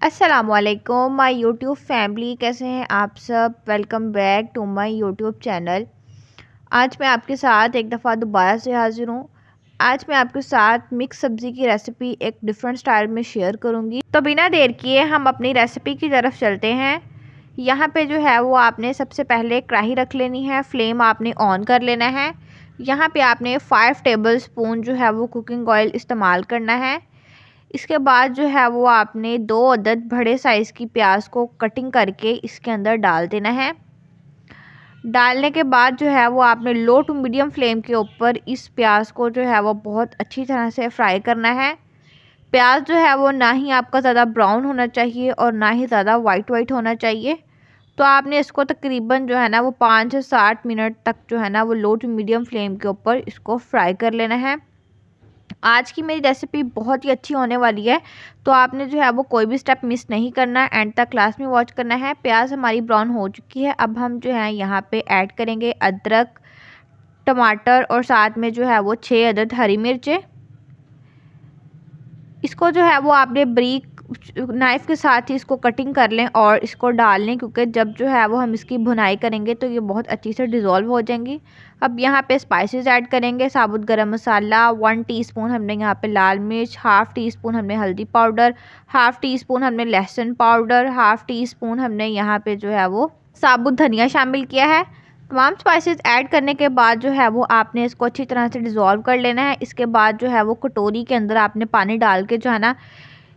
अस्सलामुअलैकुम my YouTube family, कैसे हैं आप सब। Welcome back to my YouTube channel. आज मैं आपके साथ एक दफ़ा दोबारा से हाज़िर हूँ। आज मैं आपके साथ मिक्स सब्ज़ी की रेसिपी एक डिफरेंट स्टाइल में शेयर करूँगी। तो बिना देर किए हम अपनी रेसिपी की तरफ चलते हैं। यहाँ पे जो है वो आपने सबसे पहले कढ़ाई रख लेनी है, फ्लेम आपने ऑन कर लेना है। यहाँ पे आपने 5 टेबल स्पून जो है वो कुकिंग ऑयल इस्तेमाल करना है। इसके बाद जो है वो आपने 2 अदद बड़े साइज़ की प्याज को कटिंग करके इसके अंदर डाल देना है। डालने के बाद जो है वो आपने लो टू मीडियम फ्लेम के ऊपर इस प्याज को जो है वो बहुत अच्छी तरह से फ्राई करना है। प्याज जो है वो ना ही आपका ज़्यादा ब्राउन होना चाहिए और ना ही ज़्यादा वाइट होना चाहिए। तो आपने इसको तकरीबन जो है ना वो 5 से 7 मिनट तक जो है ना वो लो टू मीडियम फ्लेम के ऊपर इसको फ्राई कर लेना है। आज की मेरी रेसिपी बहुत ही अच्छी होने वाली है, तो आपने जो है वो कोई भी स्टेप मिस नहीं करना, एंड तक क्लास में वॉच करना है। प्याज हमारी ब्राउन हो चुकी है। अब हम जो है यहाँ पे ऐड करेंगे अदरक, टमाटर और साथ में जो है वो 6 अदद हरी मिर्चें। इसको जो है वो आपने ब्रीक नाइफ़ के साथ ही इसको कटिंग कर लें और इसको डाल लें, क्योंकि जब जो है वो हम इसकी भुनाई करेंगे तो ये बहुत अच्छी से डिज़ोल्व हो जाएंगी। अब यहाँ पे स्पाइसेस ऐड करेंगे। साबुत गरम मसाला 1 टीस्पून हमने यहाँ पे लाल मिर्च, हाफ़ टी स्पून हमने हल्दी पाउडर, हाफ़ टी स्पून हमने लहसुन पाउडर, हाफ़ टी स्पून हमने यहाँ पे जो है वो साबुत धनिया शामिल किया है। तमाम स्पाइसेस ऐड करने के बाद जो है वो आपने इसको अच्छी तरह से डिज़ोल्व कर लेना है। इसके बाद जो है वो कटोरी के अंदर आपने पानी डाल के जो है ना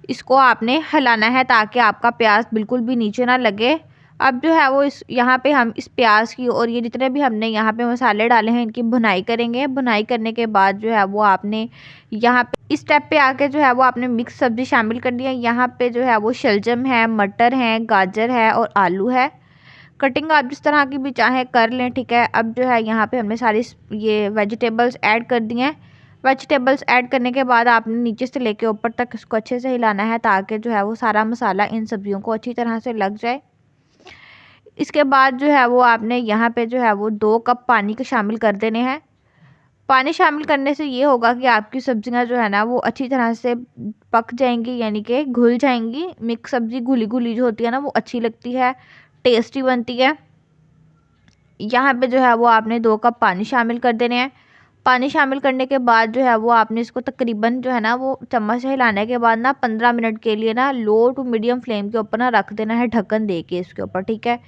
इसको आपने हिलाना है, ताकि आपका प्याज बिल्कुल भी नीचे ना लगे। अब जो है वो इस यहाँ पे हम इस प्याज की और ये जितने भी हमने यहाँ पे मसाले डाले हैं इनकी भुनाई करेंगे। भुनाई करने के बाद जो है वो आपने यहाँ पे इस स्टेप पे आके जो है वो आपने मिक्स सब्ज़ी शामिल करनी है। यहाँ पे जो है वो शलजम है, मटर है, गाजर है और आलू है। कटिंग आप जिस तरह की भी चाहें कर लें, ठीक है। अब जो है यहाँ पे हमने सारी ये वेजिटेबल्स ऐड कर दी हैं। वेजिटेबल्स ऐड करने के बाद आपने नीचे से लेके ऊपर तक इसको अच्छे से हिलाना है, ताकि जो है वो सारा मसाला इन सब्जियों को अच्छी तरह से लग जाए। इसके बाद जो है वो आपने यहाँ पे जो है वो 2 कप पानी के शामिल कर देने हैं। पानी शामिल करने से ये होगा कि आपकी सब्जियां जो है ना वो अच्छी तरह से पक जाएंगी, यानी कि घुल जाएंगी। मिक्स सब्ज़ी घुली घुली जो होती है ना वो अच्छी लगती है, टेस्टी बनती है। यहाँ पे जो है वो आपने 2 कप पानी शामिल कर देने हैं। पानी शामिल करने के बाद जो है वो आपने इसको तकरीबन जो है ना वो चम्मच से हिलाने के बाद ना 15 मिनट के लिए ना लो टू मीडियम फ्लेम के ऊपर ना रख देना है, ढक्कन दे के इसके ऊपर, ठीक है।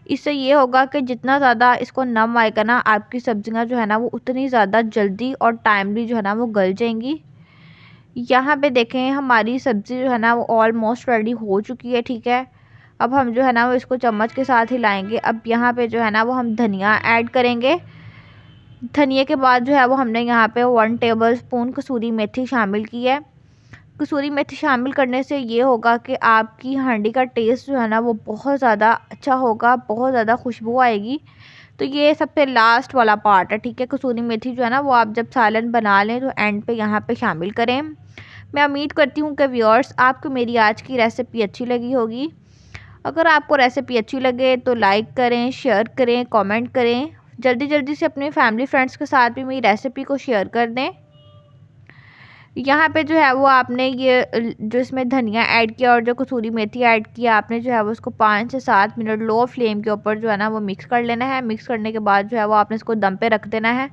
इससे ये होगा कि जितना ज़्यादा इसको नम आएगा ना, आपकी सब्जियां जो है ना वो उतनी ज़्यादा जल्दी और टाइमली जो है ना वो गल जाएंगी। यहाँ पे देखें हमारी सब्ज़ी जो है ना वो ऑलमोस्ट रेडी हो चुकी है, ठीक है। अब हम जो है ना वो इसको चम्मच के साथ हिलाएंगे। अब यहाँ पे जो है ना वो हम धनिया ऐड करेंगे। धनिया के बाद जो है वो हमने यहाँ पे 1 टेबल स्पून कसूरी मेथी शामिल की है। कसूरी मेथी शामिल करने से ये होगा कि आपकी हांडी का टेस्ट जो है ना वो बहुत ज़्यादा अच्छा होगा, बहुत ज़्यादा खुशबू आएगी। तो ये सबसे लास्ट वाला पार्ट है, ठीक है। कसूरी मेथी जो है ना वो आप जब सालन बना लें तो एंड पे यहाँ पे शामिल करें। मैं उम्मीद करती हूँ कि व्यूअर्स आपको मेरी आज की रेसिपी अच्छी लगी होगी। अगर आपको रेसिपी अच्छी लगे तो लाइक करें, शेयर करें, कमेंट करें। जल्दी जल्दी से अपने फैमिली फ्रेंड्स के साथ भी मेरी रेसिपी को शेयर कर दें। यहाँ पे जो है वो आपने ये जो इसमें धनिया ऐड किया और जो कसूरी मेथी ऐड किया, आपने जो है वो उसको 5 से 7 मिनट लो फ्लेम के ऊपर जो है ना वो मिक्स कर लेना है। मिक्स करने के बाद जो है वो आपने इसको दम पे रख देना है,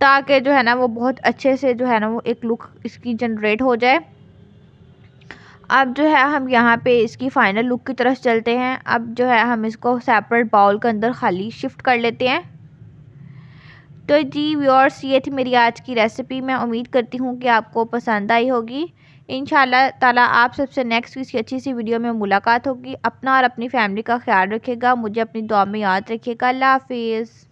ताकि जो है ना वो बहुत अच्छे से जो है ना वो एक लुक इसकी जनरेट हो जाए। अब जो है हम यहाँ पे इसकी फ़ाइनल लुक की तरफ चलते हैं। अब जो है हम इसको सेपरेट बाउल के अंदर खाली शिफ्ट कर लेते हैं। तो जी व्यूअर्स, ये थी मेरी आज की रेसिपी। मैं उम्मीद करती हूँ कि आपको पसंद आई होगी। इंशाल्लाह ताला आप सबसे नेक्स्ट किसी अच्छी सी वीडियो में मुलाकात होगी। अपना और अपनी फैमिली का ख्याल रखिएगा, मुझे अपनी दुआ में याद रखिएगा। अल्लाह हाफिज़।